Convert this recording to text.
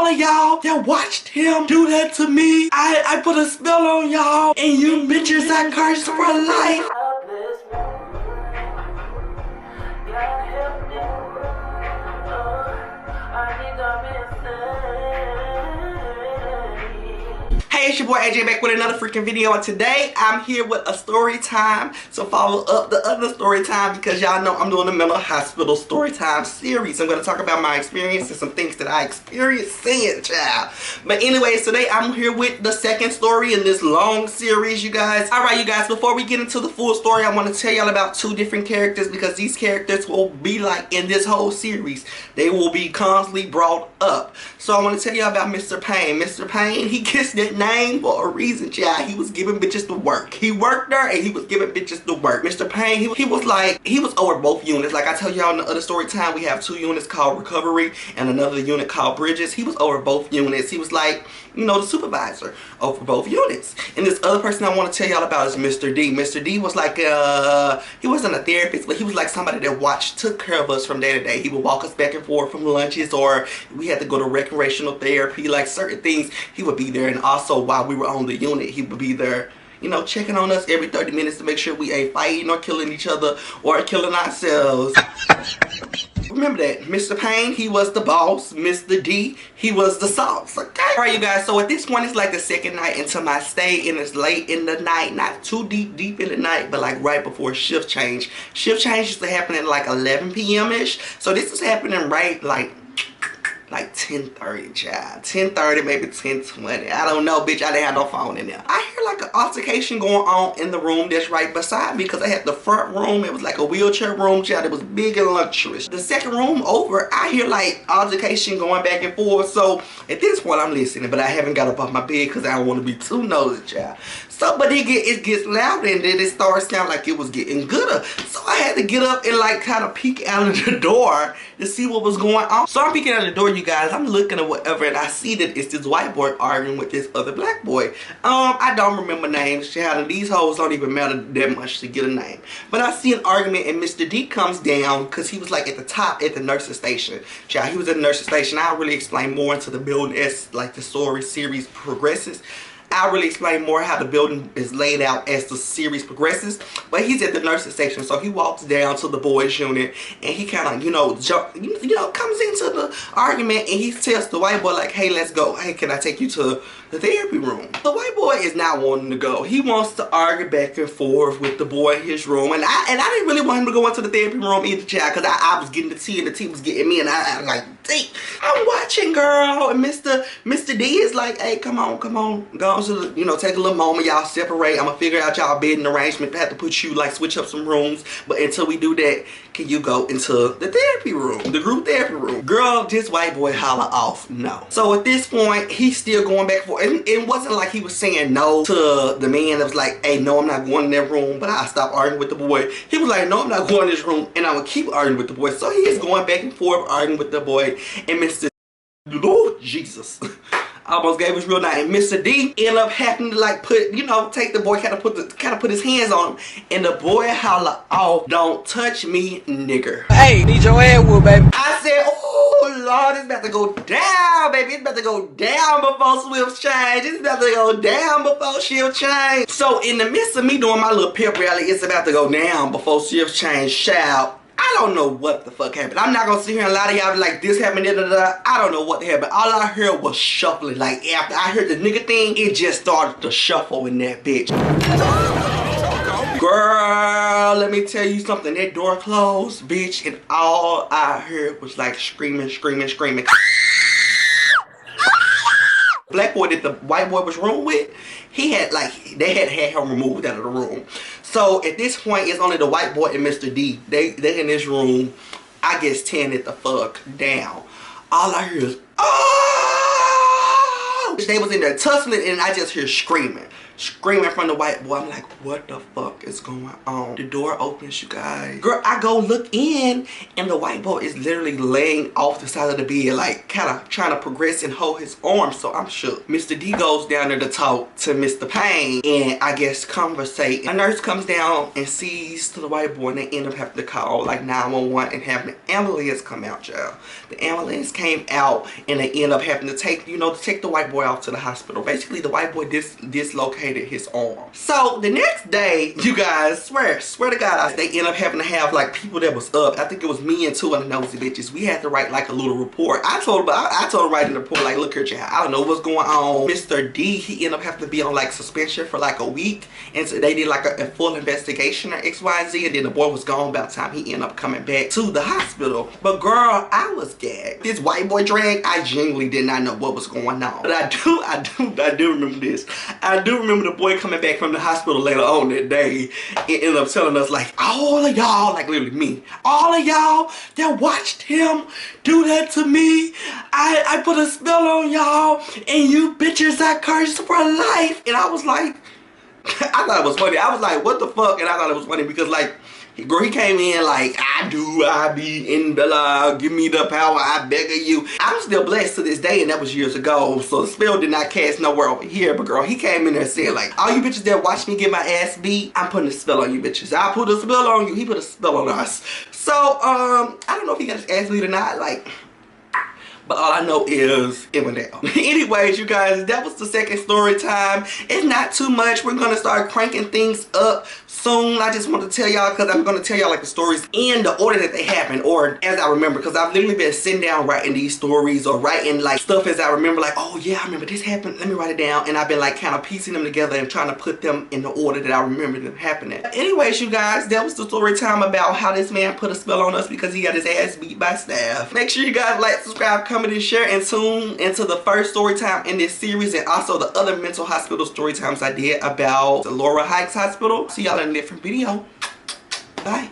all of y'all that watched him do that to me, I put a spell on y'all, and you bitches I cursed for life. Hey, it's your boy AJ back with another freaking video, and today I'm here with a story time. So follow up the other story time because y'all know I'm doing a mental hospital story time series. I'm going to talk about my experience and some things that I experienced seeing, child. But anyways, today I'm here with the second story in this long series, you guys. Alright, you guys, before we get into the full story, I want to tell y'all about two different characters because these characters will be like in this whole series. They will be constantly brought up. So I want to tell y'all about Mr. Payne. Mr. Payne, he gets that name for a reason, child. He was giving bitches the work. He worked there and he was giving bitches the work. Mr. Payne, he was over both units. Like I tell y'all in the other story time, we have two units called Recovery and another unit called Bridges. He was over both units. He was like, you know, the supervisor over both units. And this other person I want to tell y'all about is Mr. D. Mr. D was like, he wasn't a therapist, but he was like somebody that took care of us from day to day. He would walk us back and forth from lunches, or we had to go to recreational therapy, like certain things, he would be there. And also while we were on the unit, he would be there, you know, checking on us every 30 minutes to make sure we ain't fighting or killing each other or killing ourselves. Remember that. Mr. Payne, he was the boss. Mr. D, he was the sauce. Okay? Alright, you guys, so at this point, it's like the second night into my stay, and it's late in the night. Not too deep in the night, but like right before shift change. Shift change used to happen at like 11 p.m.-ish. So this was happening right like 10:30, child. 10:30, maybe 10:20. I don't know, bitch. I didn't have no phone in there. I hear like an altercation going on in the room that's right beside me because I had the front room. It was like a wheelchair room, child. It was big and luxurious. The second room over, I hear like altercation going back and forth. So at this point, I'm listening, but I haven't got up off my bed because I don't want to be too nosy, child. So, but it gets louder, and then it starts sounding like it was getting gooder. So I had to get up and like kind of peek out of the door to see what was going on. So I'm peeking out the door, you guys. I'm looking at whatever, and I see that it's this white boy arguing with this other black boy. I don't remember names, child, and these hoes don't even matter that much to get a name. But I see an argument, and Mr. D comes down because he was like at the top at the nurse's station. Child, he was at the nurse's station. I'll really explain more into the building as like the story series progresses. I'll really explain more how the building is laid out as the series progresses. But he's at the nurse's station, so he walks down to the boys' unit, and he kind of, comes into the argument, and he tells the white boy like, hey, let's go. Hey, can I take you to the therapy room? The white boy is not wanting to go. He wants to argue back and forth with the boy in his room, and I didn't really want him to go into the therapy room either, child, because I was getting the tea, and the tea was getting me, and I like, dang, I'm watching, girl. And Mr. D is like, hey, come on, go to the, take a little moment, y'all separate. I'm gonna figure out y'all bedding arrangement. I have to put you, like, switch up some rooms, but until we do that, can you go into the therapy room, the group therapy room? Girl, this white boy holler off no. So at this point, he's still going back and forth. And it wasn't like he was saying no to the man that was like, hey, no, I'm not going in that room, but I stopped arguing with the boy. He was like, no, I'm not going in this room, and I'm gonna keep arguing with the boy. So he is going back and forth, arguing with the boy, and Mr. Lord Jesus. I almost gave his real name. Mr. D ended up having to like take the boy, kind of put his hands on him, and the boy holler off, don't touch me, nigger. Hey, need your ass whoop, baby. I said, oh Lord, it's about to go down, baby. It's about to go down before Swift change. It's about to go down before Shift change. So in the midst of me doing my little pep rally, it's about to go down before Shift change. Shout. I don't know what the fuck happened. I'm not gonna sit here and lie to y'all like this happened, I don't know what happened. All I heard was shuffling. Like after I heard the nigga thing, it just started to shuffle in that bitch. Girl, let me tell you something. That door closed, bitch, and all I heard was like screaming. Black boy that the white boy was room with, they had him removed out of the room. So at this point, it's only the white boy and Mr. D. They in this room, I guess, tearing it the fuck down. All I hear is, oh! They was in there tussling, and I just hear screaming. screaming from the white boy. I'm like, what the fuck is going on? The door opens, you guys. Girl, I go look in, and the white boy is literally laying off the side of the bed, like kind of trying to progress and hold his arm. So I'm shook. Mr. D goes down there to talk to Mr. Payne, and I guess conversate. A nurse comes down and sees to the white boy, and they end up having to call like 911 and having the ambulance come out, y'all. The ambulance came out, and they end up having to take, you know, to take the white boy off to the hospital. Basically, the white boy dislocated his arm. So the next day, you guys, swear to God, they end up having to have like people that was up. I think it was me and two of the nosy bitches. We had to write like a little report. I told him to write in the report like, look here, child, I don't know what's going on. Mr. D, he ended up having to be on like suspension for like a week, and so they did like a full investigation or XYZ, and then the boy was gone by the time he ended up coming back to the hospital. But girl, I was gagged. This white boy drag, I genuinely did not know what was going on. But I do remember this. I do remember the boy coming back from the hospital later on that day and ended up telling us like, all of y'all, like literally me, all of y'all that watched him do that to me, I put a spell on y'all, and you bitches I cursed for life. And I was like, I thought it was funny. I was like, what the fuck? And I thought it was funny because like, girl, he came in like, I be in the law, give me the power, I beg of you. I'm still blessed to this day, and that was years ago, so the spell did not cast nowhere over here. But girl, he came in there saying like, all you bitches that watch me get my ass beat, I'm putting a spell on you bitches. I put a spell on you, he put a spell on us. So, I don't know if he got his ass beat or not, like, but all I know is it went down. Anyways, you guys, that was the second story time. It's not too much. We're gonna start cranking things up soon. I just want to tell y'all, because I'm gonna tell y'all like the stories in the order that they happen, or as I remember, because I've literally been sitting down writing these stories or writing like stuff as I remember, like, oh yeah, I remember this happened, let me write it down. And I've been like kind of piecing them together and trying to put them in the order that I remember them happening. Anyways, you guys, that was the story time about how this man put a spell on us because he got his ass beat by staff. Make sure you guys like, subscribe, comment, and share, and tune into the first story time in this series, and also the other mental hospital story times I did about the Laura Heights Hospital. See y'all in a different video. Bye.